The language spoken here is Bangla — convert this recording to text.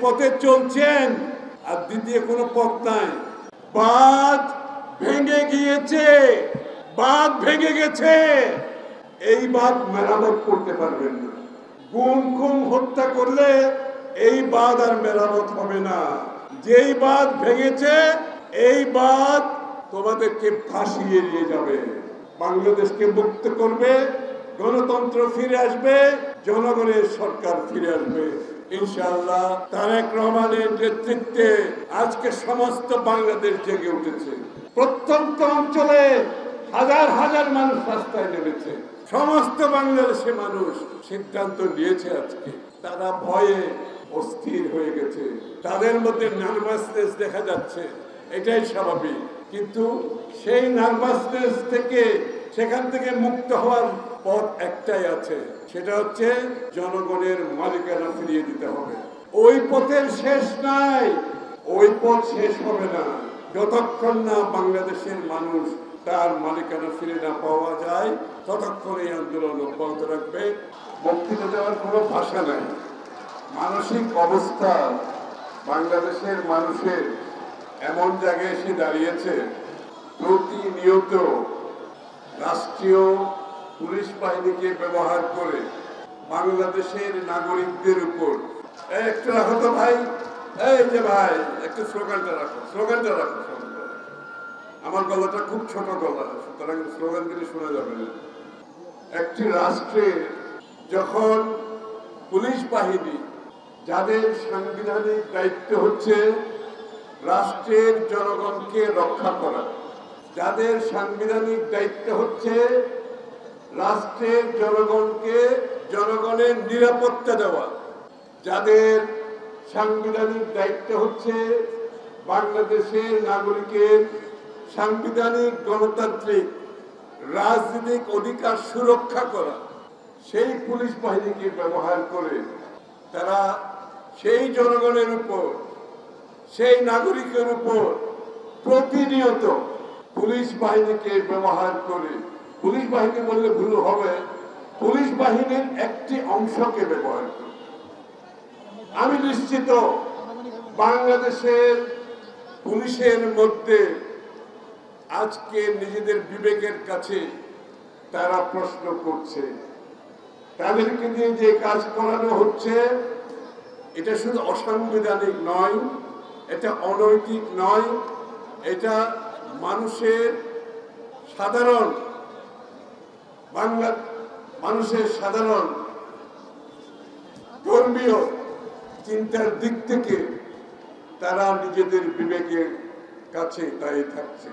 পথে চলছেন আর দ্বিতীয় কোনো পথ নাই। বাঁধ ভেঙে গিয়েছে, বাঁধ ভেঙে গেছে, এই বাঁধ মেরামত করতে পারবেন না। গুম খুম হত্যা করলে এই বাঁধ আর মেরামত হবে না। যেই বাঁধ ভেঙেছে এই বাঁধ তোমাদেরকে ভাসিয়ে নিয়ে যাবে, বাংলাদেশকে মুক্ত করবে, গণতন্ত্র ফিরে আসবে, জনগণের সরকার ফিরে আসবে ইনশাআল্লাহ। তারেক রহমানের নেতৃত্বে আজকে সমস্ত বাংলাদেশ জেগে উঠেছে। প্রত্যন্ত অঞ্চলে হাজার হাজার মানুষ রাস্তায় নেমেছে। সমস্ত বাংলাদেশের মানুষ সিদ্ধান্ত নিয়েছে আজকে। তারা ভয়ে অস্থির হয়ে গেছে, তাদের মধ্যে নার্ভাসনেস দেখা যাচ্ছে, এটাই স্বাভাবিক। কিন্তু সেই নার্ভাসনেস থেকে, সেখান থেকে মুক্ত হওয়ার পথ একটাই আছে, সেটা হচ্ছে জনগণের মালিকানা ফিরিয়ে দিতে হবে। ওই পথের শেষ নাই, ওই পথ শেষ হবে না যতক্ষণ না বাংলাদেশের মানুষ তার মালিকানা ফিরে না পাওয়া যায়, ততক্ষণ এই আন্দোলন অব্যাহত রাখবে। বক্তৃতা দেওয়ার কোনো ভাষা নাই। মানসিক অবস্থা বাংলাদেশের মানুষের এমন জায়গায় এসে দাঁড়িয়েছে, প্রতিনিয়ত রাষ্ট্রীয় পুলিশ বাহিনীকে ব্যবহার করে বাংলাদেশের নাগরিকদের উপর। একটু রাখো তো ভাই, এই যে ভাই একটু স্লোগানটা রাখো, স্লোগানটা রাখো। আমার গলাটা খুব ছোট গলা, সুতরাং স্লোগান দিলে শোনা যাবে না। একটি রাষ্ট্রে যখন পুলিশ বাহিনী, যাদের সাংবিধানিক দায়িত্ব হচ্ছে রাষ্ট্রের জনগণকে রক্ষা করা, যাদের সাংবিধানিক দায়িত্ব হচ্ছে রাষ্ট্রের জনগণকে, জনগণের নিরাপত্তা দেওয়া, যাদের সাংবিধানিক দায়িত্ব হচ্ছে বাংলাদেশের নাগরিকের সাংবিধানিক গণতান্ত্রিক রাজনৈতিক অধিকার সুরক্ষা করা, সেই পুলিশ বাহিনীকে ব্যবহার করে তারা সেই জনগণের উপর, সেই নাগরিকের উপর প্রতিনিয়ত পুলিশ বাহিনীকে ব্যবহার করে, পুলিশ বাহিনী বললে ভুল হবে, পুলিশ বাহিনীর একটি অংশকে ব্যবহার করে। আমি নিশ্চিত বাংলাদেশের পুলিশের মধ্যে আজকে নিজেদের বিবেকের কাছে তারা প্রশ্ন করছে, তাদেরকে দিয়ে যে কাজ করানো হচ্ছে এটা শুধু অসাংবিধানিক নয়, এটা অনৈতিক নয়, এটা মানুষের সাধারণ ধর্মীয় চিন্তার দিক থেকে তারা নিজেদের বিবেকের কাছে দাঁড়িয়ে থাকছে।